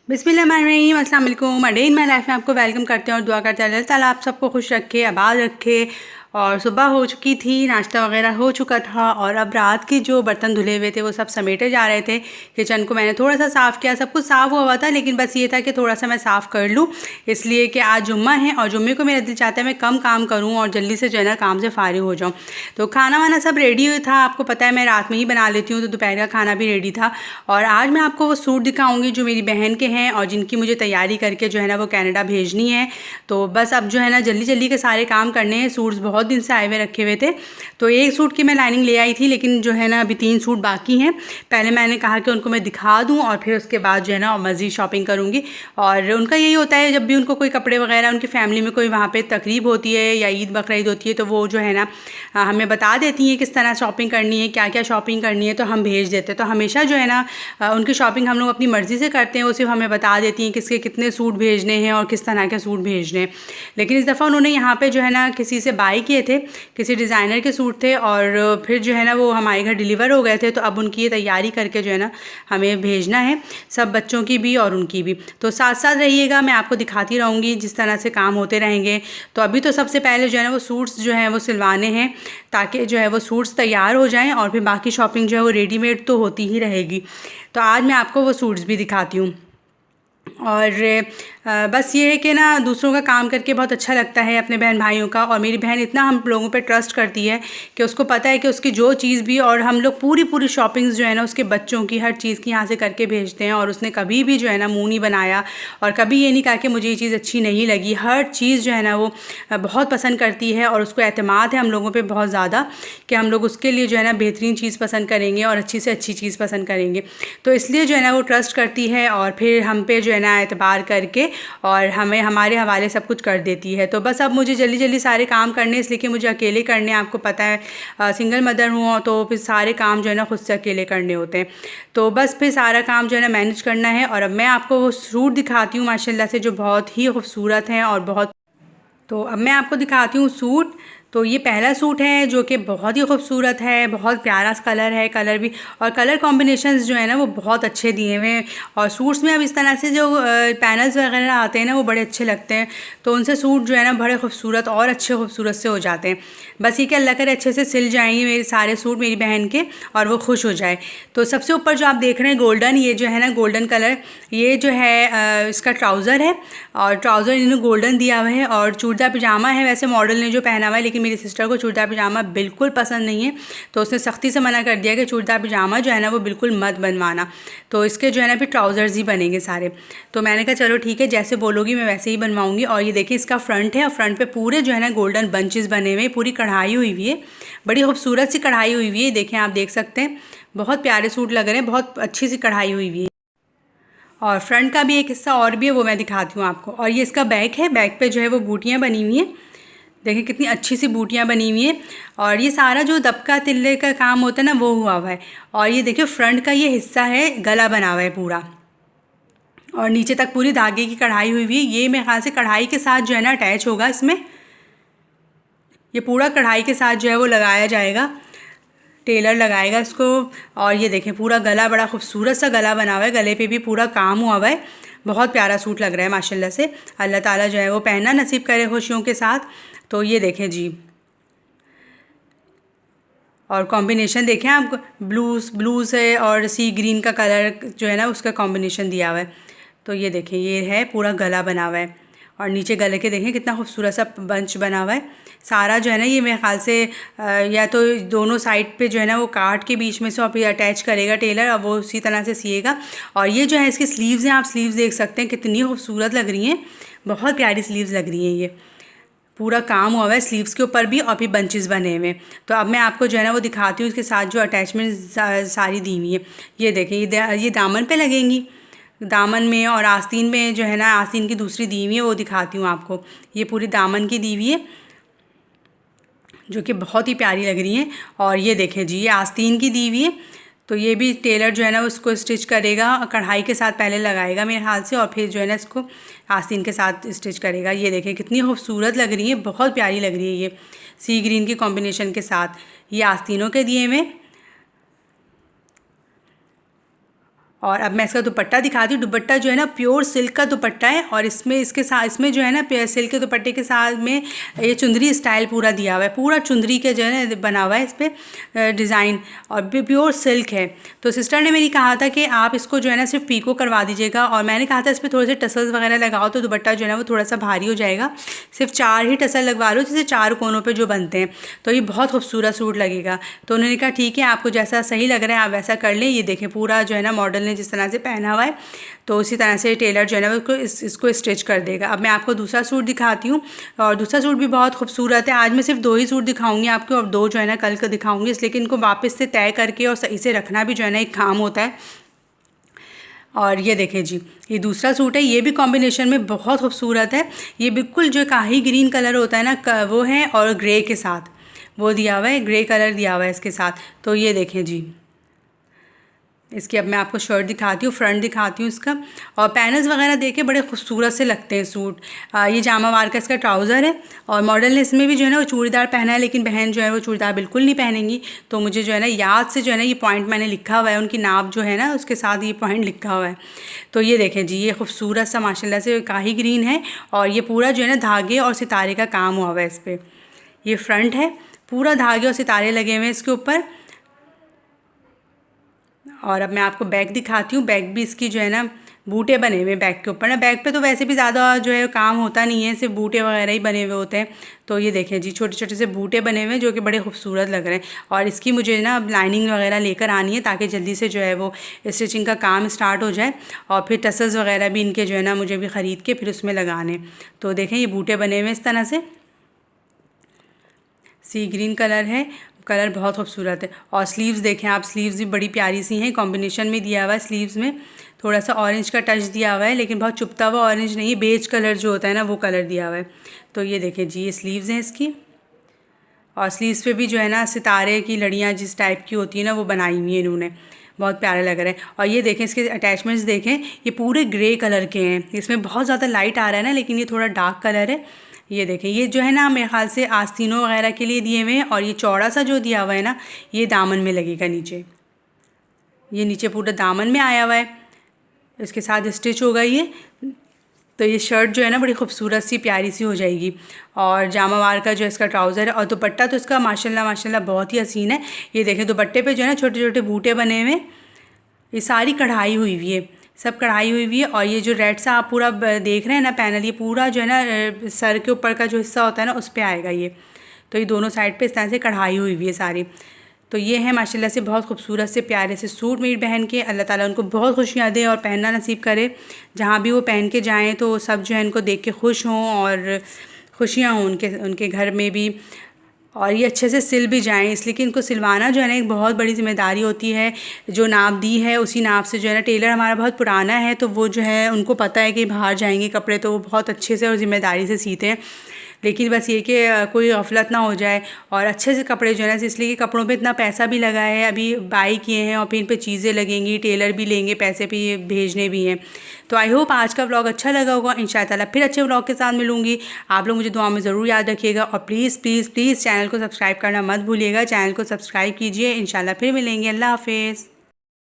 बिस्मिल्लाहिर्रहमानिर्रहीम, अस्सलाम वालेकुम। डे इन माई लाइफ में आपको वेलकम करते हैं और दुआ करते हैं अल्लाह ताला आप सबको खुश रखे, आबाद रखे। और सुबह हो चुकी थी, नाश्ता वगैरह हो चुका था और अब रात के जो बर्तन धुले हुए थे वो सब समेटे जा रहे थे। किचन को मैंने थोड़ा सा साफ़ किया, सब कुछ साफ़ हुआ था, लेकिन बस ये था कि थोड़ा सा मैं साफ़ कर लूँ, इसलिए कि आज जुम्मा है और जुम्मे को मेरा दिल चाहता है मैं कम काम करूँ और जल्दी से जो है ना काम से फ़ारिग हो जाऊँ। तो खाना वाना सब रेडी था, आपको पता है मैं रात में ही बना लेती हूँ, तो दोपहर का खाना भी रेडी था। और आज मैं आपको वो सूट दिखाऊंगी जो मेरी बहन के हैं और जिनकी मुझे तैयारी करके जो है ना वो कनाडा भेजनी है। तो बस अब जो है ना जल्दी जल्दी के सारे काम करने हैं। सूट्स बहुत दिन से आए हुए रखे हुए थे, तो एक सूट की मैं लाइनिंग ले आई थी, लेकिन जो है ना अभी 3 सूट बाकी हैं। पहले मैंने कहा कि उनको मैं दिखा दूँ और फिर उसके बाद जो है ना मज़ीद शॉपिंग करूँगी। और उनका यही होता है, जब भी उनको कोई कपड़े वगैरह, उनकी फ़ैमिली में कोई वहाँ पे तकरीब होती है या ईद बकरीद होती है, तो वो जो है ना हमें बता देती हैं किस तरह शॉपिंग करनी है, क्या क्या शॉपिंग करनी है, तो हम भेज देते हैं। तो हमेशा जो है ना उनकी शॉपिंग हम लोग अपनी मर्ज़ी से करते हैं। वो सिर्फ हमें बता देती हैं किसके कितने सूट भेजने हैं और किस तरह के सूट भेजने हैं। लेकिन इस दफ़ा उन्होंने यहाँ पे जो है ना किसी से बाय किए थे, किसी डिज़ाइनर के सूट थे और फिर जो है ना वो हमारे घर डिलीवर हो गए थे। तो अब उनकी ये तैयारी करके जो है ना हमें भेजना है, सब बच्चों की भी और उनकी भी। तो साथ साथ रहिएगा, मैं आपको दिखाती रहूँगी जिस तरह से काम होते रहेंगे। तो अभी तो सबसे पहले जो है ना वो सूट्स जो हैं वो सिलवाने हैं, ताकि जो है वो सूट्स तैयार हो जाएँ और फिर बाकी शॉपिंग जो है वो रेडीमेड तो होती ही रहेगी। तो आज मैं आपको वो सूट्स भी दिखाती हूँ। और बस ये है कि ना दूसरों का काम करके बहुत अच्छा लगता है, अपने बहन भाइयों का। और मेरी बहन इतना हम लोगों पे ट्रस्ट करती है कि उसको पता है कि उसकी जो चीज़ भी, और हम लोग पूरी शॉपिंग्स जो है ना उसके बच्चों की हर चीज़ की यहाँ से करके भेजते हैं। और उसने कभी भी जो है ना मुँह नहीं बनाया और कभी ये नहीं कहा कि मुझे ये चीज़ अच्छी नहीं लगी। हर चीज़ जो है ना वो बहुत पसंद करती है और उसको एतमाद है हम लोगों पर बहुत ज़्यादा कि हम लोग उसके लिए जो है ना बेहतरीन चीज़ पसंद करेंगे और अच्छी से अच्छी चीज़ पसंद करेंगे। तो इसलिए जो है ना वो ट्रस्ट करती है और फिर हम पे जो है ना एतबार करके और हमें हमारे हवाले सब कुछ कर देती है। तो बस अब मुझे जल्दी जल्दी सारे काम करने, इसलिए कि मुझे अकेले करने, आपको पता है सिंगल मदर हूँ, तो फिर सारे काम जो है ना खुद से अकेले करने होते हैं। तो बस फिर सारा काम जो है ना मैनेज करना है। और अब मैं आपको वो सूट दिखाती हूँ माशाल्लाह से, जो बहुत ही खूबसूरत हैं और बहुत। तो अब मैं आपको दिखाती हूँ सूट। तो ये पहला सूट है जो कि बहुत ही खूबसूरत है, बहुत प्यारा सा कलर है, कलर भी और कलर कॉम्बिनेशंस जो है ना वो बहुत अच्छे दिए हुए हैं। और सूट्स में अब इस तरह से जो पैनल्स वगैरह आते हैं ना वो बड़े अच्छे लगते हैं, तो उनसे सूट जो है ना बड़े खूबसूरत और अच्छे खूबसूरत से हो जाते हैं। बस ये कि अल्लाह करे अच्छे से सिल जाएंगे मेरे सारे सूट मेरी बहन के और वो खुश हो जाए। तो सबसे ऊपर जो आप देख रहे हैं गोल्डन, ये जो है ना गोल्डन कलर, ये जो है इसका ट्राउज़र है और ट्राउज़र इन्होंने गोल्डन दिया हुआ है। और चूड़दार पजामा है, वैसे मॉडल ने जो पहना हुआ है, लेकिन मेरी सिस्टर को चूड़दार पजामा बिल्कुल पसंद नहीं है, तो उसने सख्ती से मना कर दिया कि चूड़दार पजामा जो है ना वो बिल्कुल मत बनवाना। तो इसके जो है ना फिर ट्राउज़र्स ही बनेंगे सारे। तो मैंने कहा चलो ठीक है, जैसे बोलोगी मैं वैसे ही बनवाऊँगी। और ये देखिए इसका फ्रंट है और फ्रंट पे पूरे जो है ना गोल्डन बंचेस बने हुए, पूरी कढ़ाई हुई हुई है, बड़ी खूबसूरत सी कढ़ाई हुई हुई है। देखें, आप देख सकते हैं, बहुत प्यारे सूट लग रहे हैं, बहुत अच्छी सी कढ़ाई हुई हुई है। और फ्रंट का भी एक हिस्सा और भी है, वो मैं दिखाती हूँ आपको। और ये इसका बैक है, बैक पे जो है वो बूटियाँ बनी हुई हैं, देखिए कितनी अच्छी सी बूटियाँ बनी हुई हैं। और ये सारा जो दबका तिल्ले का काम होता है ना वो हुआ हुआ है। और ये देखिए फ्रंट का ये हिस्सा है, गला बना हुआ है पूरा, और नीचे तक पूरी धागे की कढ़ाई हुई हुई है। ये मेरे ख्याल से कढ़ाई के साथ जो है ना अटैच होगा इसमें, ये पूरा कढ़ाई के साथ जो है वो लगाया जाएगा, टेलर लगाएगा इसको। और ये देखें पूरा गला, बड़ा खूबसूरत सा गला बना हुआ है, गले पे भी पूरा काम हुआ हुआ है, बहुत प्यारा सूट लग रहा है माशाल्लाह से। अल्लाह ताला जो है वो पहनना नसीब करे खुशियों के साथ। तो ये देखें जी, और कॉम्बिनेशन देखें आप, ब्लू से और सी ग्रीन का कलर जो है ना उसका कॉम्बिनेशन दिया हुआ है। तो ये देखें, ये है पूरा गला बना हुआ है और नीचे गले के देखें कितना खूबसूरत सा बंच बना हुआ है। सारा जो है ना ये मेरे ख्याल से या तो दोनों साइड पे जो है ना वो काट के बीच में से और फिर अटैच करेगा टेलर, और वो उसी तरह से सिएगा। और ये जो है इसकी स्लीव्स हैं, आप स्लीव्स देख सकते हैं कितनी खूबसूरत लग रही हैं, बहुत प्यारी स्लीव्स लग रही हैं। ये पूरा काम हुआ है स्लीव्स के ऊपर भी और भी बंचेस बने हुए। तो अब मैं आपको जो है ना वो दिखाती हूँ, इसके साथ जो अटैचमेंट सारी दी हुई है। ये देखें, ये दामन पे लगेंगी, दामन में और आस्तीन में जो है ना, आस्तीन की दूसरी दी हुई है वो दिखाती हूँ आपको। ये पूरी दामन की दी हुई है जो कि बहुत ही प्यारी लग रही हैं। और ये देखें जी, ये आस्तीन की दी हुई है, तो ये भी टेलर जो है ना उसको स्टिच करेगा, कढ़ाई के साथ पहले लगाएगा मेरे हाथ से और फिर जो है ना इसको आस्तीन के साथ स्टिच करेगा। ये देखें कितनी खूबसूरत लग रही है, बहुत प्यारी लग रही है ये सी ग्रीन की कॉम्बिनेशन के साथ। ये आस्तीनों के दिए हुए और अब मैं इसका दुपट्टा दिखाती हूँ। दुपट्टा जो है ना प्योर सिल्क का दुपट्टा है और इसके साथ इसमें जो है ना सिल्क के दुपट्टे के साथ में ये चुंदरी स्टाइल पूरा दिया हुआ है, पूरा चुंदरी के जो है ना बना हुआ है इस पर डिज़ाइन, और प्योर सिल्क है। तो सिस्टर ने मेरी कहा था कि आप इसको जो है ना सिर्फ पीको करवा दीजिएगा, और मैंने कहा था इस पर थोड़े से टसल्स वगैरह लगाओ तो दुपट्टा जो है ना वो थोड़ा सा भारी हो जाएगा। सिर्फ 4 ही टसल लगवा लो, जैसे 4 कोनों पे जो बनते हैं, तो ये बहुत खूबसूरत सूट लगेगा। तो उन्होंने कहा ठीक है, आपको जैसा सही लग रहा है आप वैसा कर लें। ये देखें पूरा जो है ना मॉडल ने जिस तरह से पहना हुआ है, तो उसी तरह से टेलर जो है ना इसको स्टिच कर देगा। अब मैं आपको दूसरा सूट दिखाती हूँ, और दूसरा सूट भी बहुत खूबसूरत है। आज मैं सिर्फ 2 ही सूट दिखाऊंगी आपको, और 2 जो है ना कल को दिखाऊंगी, इसलिए कि इनको वापस से तय करके और सही से रखना भी जो है ना एक काम होता है। और ये देखें जी, ये दूसरा सूट है, ये भी कॉम्बिनेशन में बहुत खूबसूरत है। ये बिल्कुल जो काही ग्रीन कलर होता है ना वो है, और ग्रे के साथ वो दिया हुआ है, ग्रे कलर दिया हुआ है इसके साथ। तो ये देखें जी, इसकी अब मैं आपको शर्ट दिखाती हूँ, फ्रंट दिखाती हूँ इसका, और पैनल्स वगैरह देखे बड़े खूबसूरत से लगते हैं सूट। ये जामा वार का इसका ट्राउज़र है, और मॉडल ने इसमें भी जो है ना वो चूड़ीदार पहना है, लेकिन बहन जो है वो चूड़ीदार बिल्कुल नहीं पहनेंगी। तो मुझे जो है ना याद से जो है ना ये पॉइंट मैंने लिखा हुआ है, उनकी नाप जो है ना उसके साथ ये पॉइंट लिखा हुआ है। तो ये देखें जी, ये खूबसूरत सा माशाल्लाह से काही ग्रीन है, और ये पूरा जो है ना धागे और सितारे का काम हुआ हुआ है इस पर। ये फ्रंट है, पूरा धागे और सितारे लगे हुए हैं इसके ऊपर। और अब मैं आपको बैग दिखाती हूँ। बैग भी इसकी जो है ना बूटे बने हुए बैग के ऊपर ना, बैग पे तो वैसे भी ज़्यादा जो है काम होता नहीं है, सिर्फ बूटे वगैरह ही बने हुए होते हैं। तो ये देखें जी, छोटे छोटे से बूटे बने हुए हैं जो कि बड़े खूबसूरत लग रहे हैं। और इसकी मुझे ना अब लाइनिंग वगैरह लेकर आनी है, ताकि जल्दी से जो है वो स्टिचिंग का काम स्टार्ट हो जाए, और फिर टसल्स वगैरह भी इनके जो है ना मुझे भी ख़रीद के फिर उसमें लगाने। तो देखें ये बूटे बने हुए इस तरह से, सी ग्रीन कलर है, कलर बहुत खूबसूरत है। और स्लीव्स देखें आप, स्लीव्स भी बड़ी प्यारी सी हैं, कॉम्बिनेशन में दिया हुआ है। स्लीव्स में थोड़ा सा ऑरेंज का टच दिया हुआ है, लेकिन बहुत चुभता हुआ ऑरेंज नहीं, बेज कलर जो होता है ना वो कलर दिया हुआ है। तो ये देखें जी, ये स्लीव्स हैं इसकी, और स्लीव्स पे भी जो है ना सितारे की लड़ियाँ जिस टाइप की होती है ना वो बनाई हुई है इन्होंने, बहुत प्यारा लग रहा है। और ये देखें इसके अटैचमेंट्स देखें, ये पूरे ग्रे कलर के हैं। इसमें बहुत ज़्यादा लाइट आ रहा है ना, लेकिन ये थोड़ा डार्क कलर है। ये देखें, ये जो है ना मेरे ख्याल से आस्तीनों वगैरह के लिए दिए हुए हैं, और ये चौड़ा सा जो दिया हुआ है ना ये दामन में लगेगा नीचे, ये नीचे पूरा दामन में आया हुआ है, इसके साथ स्टिच होगा ये। तो ये शर्ट जो है ना बड़ी खूबसूरत सी प्यारी सी हो जाएगी। और जामा वार का जो इसका ट्राउज़र है, और दुपट्टा तो इसका माशाल्लाह माशाल्लाह बहुत ही हसीन है। ये देखें दुपट्टे पे जो है ना छोटे छोटे बूटे बने हुए, ये सारी कढ़ाई हुई हुई है, सब कढ़ाई हुई हुई है। और ये जो रेड सा आप पूरा देख रहे हैं ना पैनल, ये पूरा जो है ना सर के ऊपर का जो हिस्सा होता है ना उस पर आएगा ये। तो ये दोनों साइड पे इस तरह से कढ़ाई हुई हुई है सारी। तो ये है माशाल्लाह से बहुत खूबसूरत से प्यारे से सूट मेरी बहन के। अल्लाह ताला उनको बहुत खुशियाँ दे और पहनना नसीब करे। जहाँ भी वो पहन के जाएँ तो सब जो है इनको देख के खुश हों, और खुशियाँ हों उनके घर में भी, और ये अच्छे से सिल भी जाएँ। इसलिए कि इनको सिलवाना जो है ना एक बहुत बड़ी ज़िम्मेदारी होती है। जो नाप दी है उसी नाप से जो है ना, टेलर हमारा बहुत पुराना है, तो वो जो है उनको पता है कि बाहर जाएंगे कपड़े, तो वो बहुत अच्छे से और ज़िम्मेदारी से सीते हैं। लेकिन बस ये कि कोई गफलत ना हो जाए, और अच्छे से कपड़े जो है ना, इसलिए कि कपड़ों पे इतना पैसा भी लगा है, अभी बाई किए हैं, और फिर इन पे चीज़ें लगेंगी, टेलर भी लेंगे, पैसे भी भेजने भी हैं। तो आई होप आज का व्लॉग अच्छा लगा होगा। इंशाअल्लाह फिर अच्छे व्लॉग के साथ मिलूँगी। आप लोग मुझे दुआ में ज़रूर याद रखिएगा, और प्लीज़ प्लीज़ प्लीज़ चैनल को सब्सक्राइब करना मत भूलिएगा। चैनल को सब्सक्राइब कीजिए। इंशाअल्लाह फिर मिलेंगे। अल्लाह हाफ़िज़।